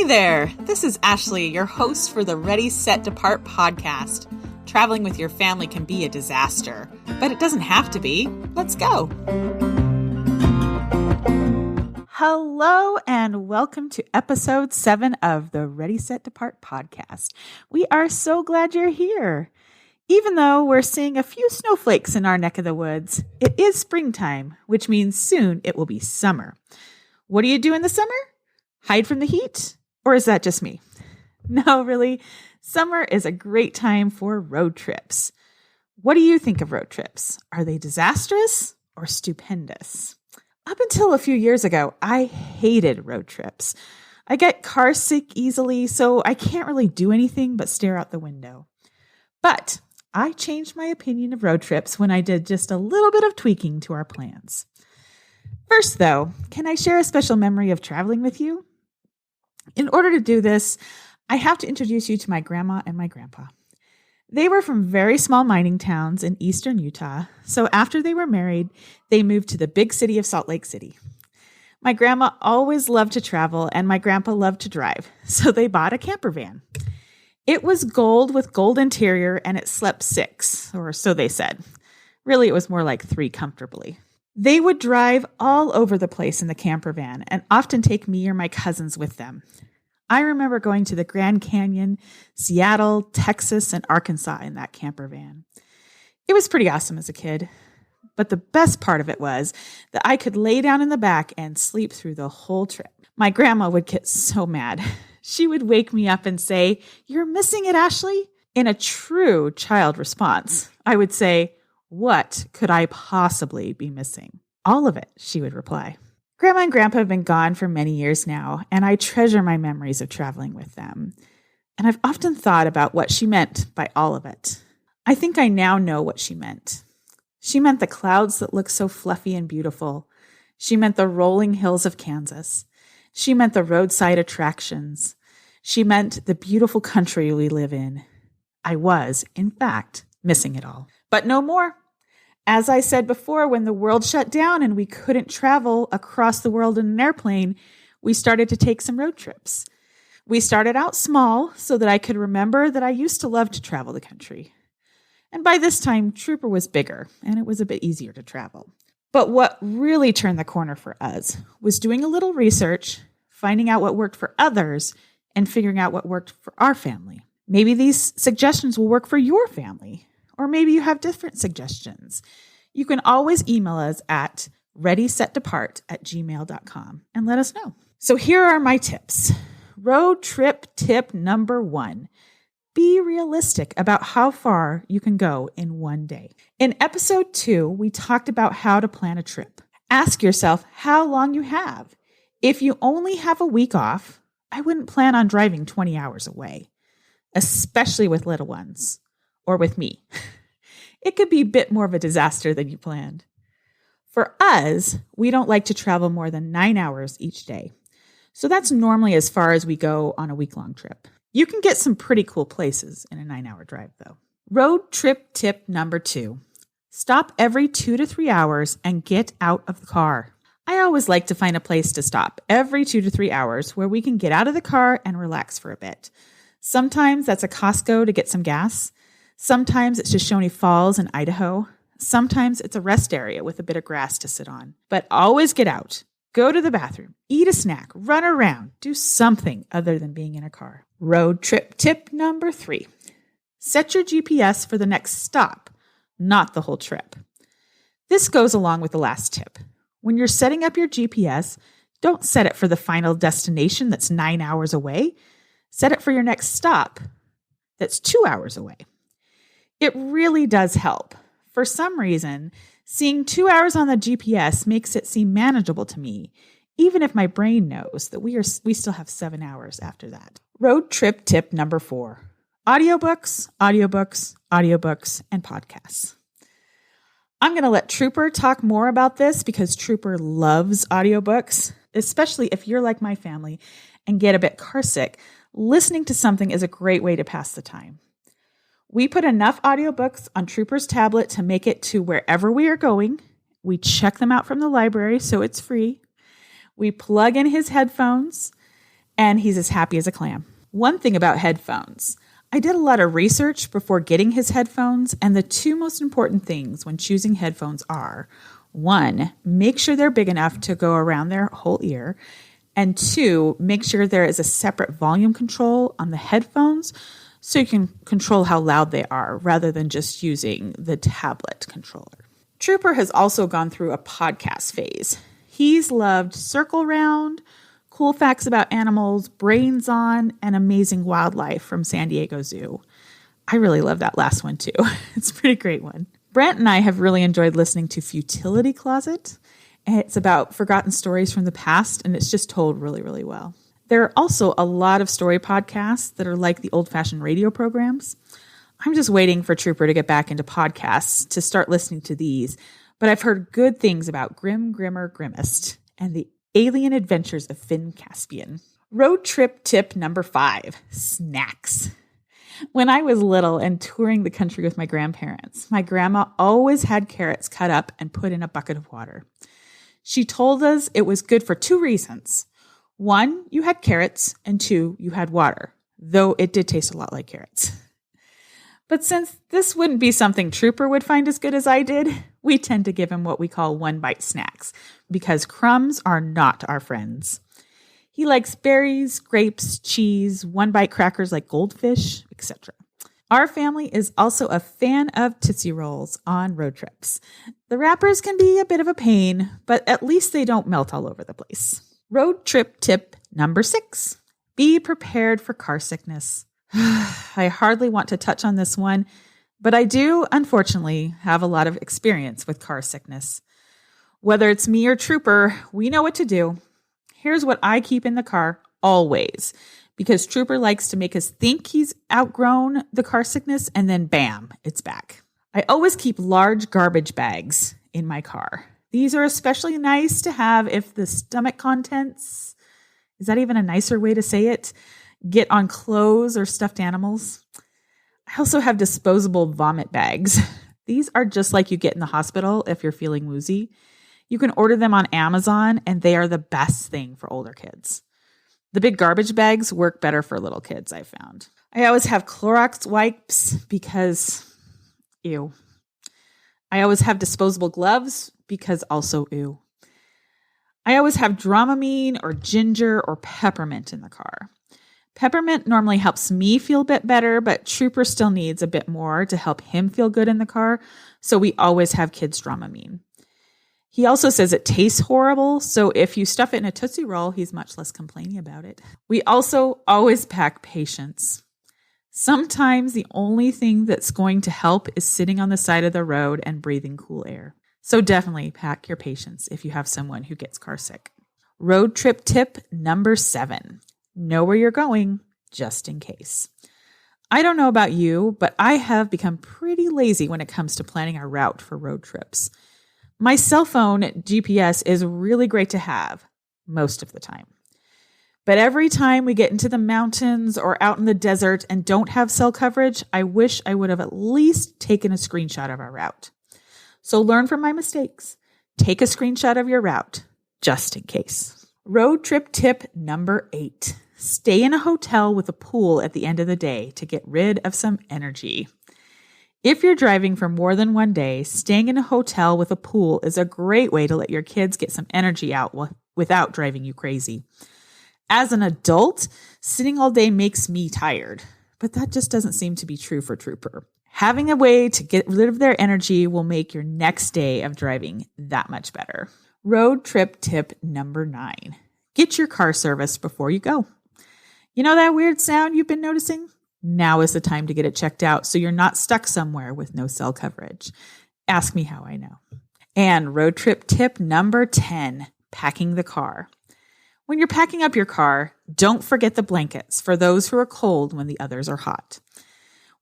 there! This is Ashley, your host for the Ready, Set, Depart podcast. Traveling with your family can be a disaster, but it doesn't have to be. Let's go! Hello and welcome to episode 7 of the Ready, Set, Depart podcast. We are so glad you're here. Even though we're seeing a few snowflakes in our neck of the woods, it is springtime, which means soon it will be summer. What do you do in the summer? Hide from the heat? Or is that just me? No, really. Summer is a great time for road trips. What do you think of road trips? Are they disastrous or stupendous? Up until a few years ago, I hated road trips. I get carsick easily, so I can't really do anything but stare out the window. But I changed my opinion of road trips when I did just a little bit of tweaking to our plans. First, though, can I share a special memory of traveling with you? In order to do this, I have to introduce you to my grandma and my grandpa. They were from very small mining towns in eastern Utah, so after they were married, they moved to the big city of Salt Lake City. My grandma always loved to travel, and my grandpa loved to drive, so they bought a camper van. It was gold with gold interior, and it slept 6, or so they said. Really, it was more like 3 comfortably. They would drive all over the place in the camper van and often take me or my cousins with them. I remember going to the Grand Canyon, Seattle, Texas, and Arkansas in that camper van. It was pretty awesome as a kid. But the best part of it was that I could lay down in the back and sleep through the whole trip. My grandma would get so mad. She would wake me up and say, "You're missing it, Ashley." In a true child response, I would say, "What could I possibly be missing?" "All of it," she would reply. Grandma and Grandpa have been gone for many years now, and I treasure my memories of traveling with them. And I've often thought about what she meant by all of it. I think I now know what she meant. She meant the clouds that look so fluffy and beautiful. She meant the rolling hills of Kansas. She meant the roadside attractions. She meant the beautiful country we live in. I was, in fact, missing it all. But no more. As I said before, when the world shut down and we couldn't travel across the world in an airplane, we started to take some road trips. We started out small so that I could remember that I used to love to travel the country. And by this time, Trooper was bigger and it was a bit easier to travel. But what really turned the corner for us was doing a little research, finding out what worked for others, and figuring out what worked for our family. Maybe these suggestions will work for your family. Or maybe you have different suggestions. You can always email us at readysetdepart@gmail.com and let us know. So here are my tips. Road trip tip number 1. Be realistic about how far you can go in one day. In episode 2, we talked about how to plan a trip. Ask yourself how long you have. If you only have a week off, I wouldn't plan on driving 20 hours away, especially with little ones. Or with me. It could be a bit more of a disaster than you planned. For us, we don't like to travel more than 9 hours each day. So that's normally as far as we go on a week-long trip. You can get some pretty cool places in a 9-hour drive, though. Road trip tip number 2. Stop every 2 to 3 hours and get out of the car. I always like to find a place to stop every 2 to 3 hours where we can get out of the car and relax for a bit. Sometimes that's a Costco to get some gas. Sometimes it's Shoshone Falls in Idaho. Sometimes it's a rest area with a bit of grass to sit on. But always get out. Go to the bathroom. Eat a snack. Run around. Do something other than being in a car. Road trip tip number 3. Set your GPS for the next stop, not the whole trip. This goes along with the last tip. When you're setting up your GPS, don't set it for the final destination that's 9 hours away. Set it for your next stop that's 2 hours away. It really does help. For some reason, seeing 2 hours on the GPS makes it seem manageable to me, even if my brain knows that we still have 7 hours after that. Road trip tip number 4. Audiobooks, audiobooks, audiobooks, and podcasts. I'm going to let Trooper talk more about this because Trooper loves audiobooks, especially if you're like my family and get a bit carsick. Listening to something is a great way to pass the time. We put enough audiobooks on Trooper's tablet to make it to wherever we are going. We check them out from the library, so it's free. We plug in his headphones, and he's as happy as a clam. One thing about headphones. I did a lot of research before getting his headphones, and the two most important things when choosing headphones are, 1, make sure they're big enough to go around their whole ear, and 2, make sure there is a separate volume control on the headphones so you can control how loud they are rather than just using the tablet controller. Trooper has also gone through a podcast phase. He's loved Circle Round, Cool Facts About Animals, Brains On, and Amazing Wildlife from San Diego Zoo. I really love that last one too. It's a pretty great one. Brent and I have really enjoyed listening to Futility Closet. It's about forgotten stories from the past, and it's just told really, really well. There are also a lot of story podcasts that are like the old-fashioned radio programs. I'm just waiting for Trooper to get back into podcasts to start listening to these, but I've heard good things about Grim, Grimmer, Grimmest and the Alien Adventures of Finn Caspian. Road trip tip number 5, snacks. When I was little and touring the country with my grandparents, my grandma always had carrots cut up and put in a bucket of water. She told us it was good for 2 reasons. 1, you had carrots, and 2, you had water, though it did taste a lot like carrots. But since this wouldn't be something Trooper would find as good as I did, we tend to give him what we call one-bite snacks, because crumbs are not our friends. He likes berries, grapes, cheese, one-bite crackers like goldfish, etc. Our family is also a fan of Tootsie Rolls on road trips. The wrappers can be a bit of a pain, but at least they don't melt all over the place. Road trip tip number 6, be prepared for car sickness. I hardly want to touch on this one, but I do, unfortunately, have a lot of experience with car sickness. Whether it's me or Trooper, we know what to do. Here's what I keep in the car always, because Trooper likes to make us think he's outgrown the car sickness, and then bam, it's back. I always keep large garbage bags in my car. These are especially nice to have if the stomach contents, is that even a nicer way to say it, get on clothes or stuffed animals. I also have disposable vomit bags. These are just like you get in the hospital if you're feeling woozy. You can order them on Amazon, and they are the best thing for older kids. The big garbage bags work better for little kids, I found. I always have Clorox wipes because, ew. I always have disposable gloves because also ew. I always have Dramamine or ginger or peppermint in the car. Peppermint normally helps me feel a bit better, but Trooper still needs a bit more to help him feel good in the car, so we always have kids' Dramamine. He also says it tastes horrible, so if you stuff it in a Tootsie Roll, he's much less complaining about it. We also always pack patience. Sometimes the only thing that's going to help is sitting on the side of the road and breathing cool air. So definitely pack your patience if you have someone who gets car sick. Road trip tip number 7. Know where you're going, just in case. I don't know about you, but I have become pretty lazy when it comes to planning our route for road trips. My cell phone GPS is really great to have most of the time. But every time we get into the mountains or out in the desert and don't have cell coverage, I wish I would have at least taken a screenshot of our route. So learn from my mistakes. Take a screenshot of your route, just in case. Road trip tip number 8. Stay in a hotel with a pool at the end of the day to get rid of some energy. If you're driving for more than one day, staying in a hotel with a pool is a great way to let your kids get some energy out without driving you crazy. As an adult, sitting all day makes me tired, but that just doesn't seem to be true for Trooper. Having a way to get rid of their energy will make your next day of driving that much better. Road trip tip number 9. Get your car serviced before you go. You know that weird sound you've been noticing? Now is the time to get it checked out so you're not stuck somewhere with no cell coverage. Ask me how I know. And road trip tip number 10, packing the car. When you're packing up your car, don't forget the blankets for those who are cold when the others are hot.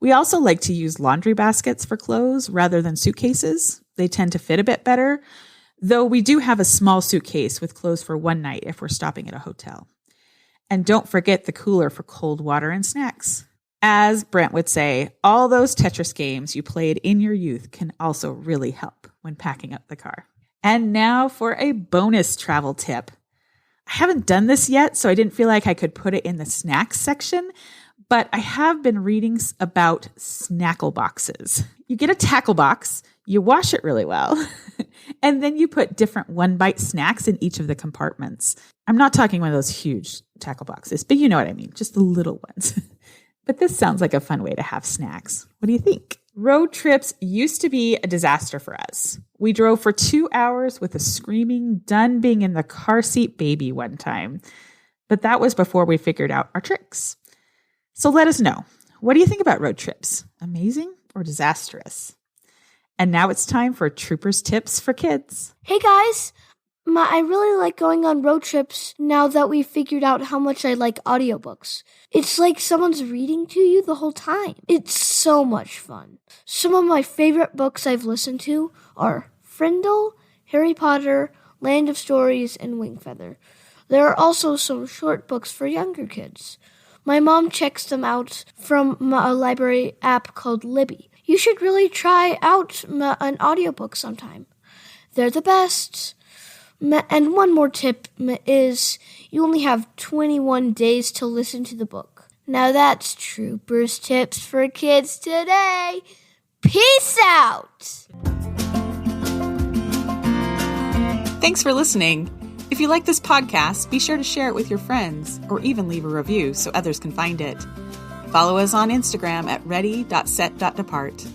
We also like to use laundry baskets for clothes rather than suitcases. They tend to fit a bit better, though we do have a small suitcase with clothes for one night if we're stopping at a hotel. And don't forget the cooler for cold water and snacks. As Brent would say, all those Tetris games you played in your youth can also really help when packing up the car. And now for a bonus travel tip. I haven't done this yet, so I didn't feel like I could put it in the snacks section, but I have been reading about snackle boxes. You get a tackle box, you wash it really well, and then you put different one-bite snacks in each of the compartments. I'm not talking one of those huge tackle boxes, but you know what I mean, just the little ones. But this sounds like a fun way to have snacks. What do you think? Road trips used to be a disaster for us. We drove for 2 hours with a screaming, done being in the car seat baby one time. But that was before we figured out our tricks. So let us know. What do you think about road trips? Amazing or disastrous? And now it's time for Trooper's Tips for Kids. Hey guys, I really like going on road trips now that we've figured out how much I like audiobooks. It's like someone's reading to you the whole time. It's so much fun. Some of my favorite books I've listened to are Frindle, Harry Potter, Land of Stories, and Wingfeather. There are also some short books for younger kids. My mom checks them out from a library app called Libby. You should really try out an audiobook sometime. They're the best. And one more tip is you only have 21 days to listen to the book. Now that's Trooper's Tips for Kids today. Peace out! Thanks for listening. If you like this podcast, be sure to share it with your friends or even leave a review so others can find it. Follow us on Instagram at ready.set.depart.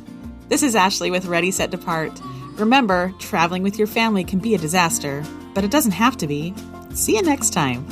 This is Ashley with Ready, Set, Depart. Remember, traveling with your family can be a disaster, but it doesn't have to be. See you next time.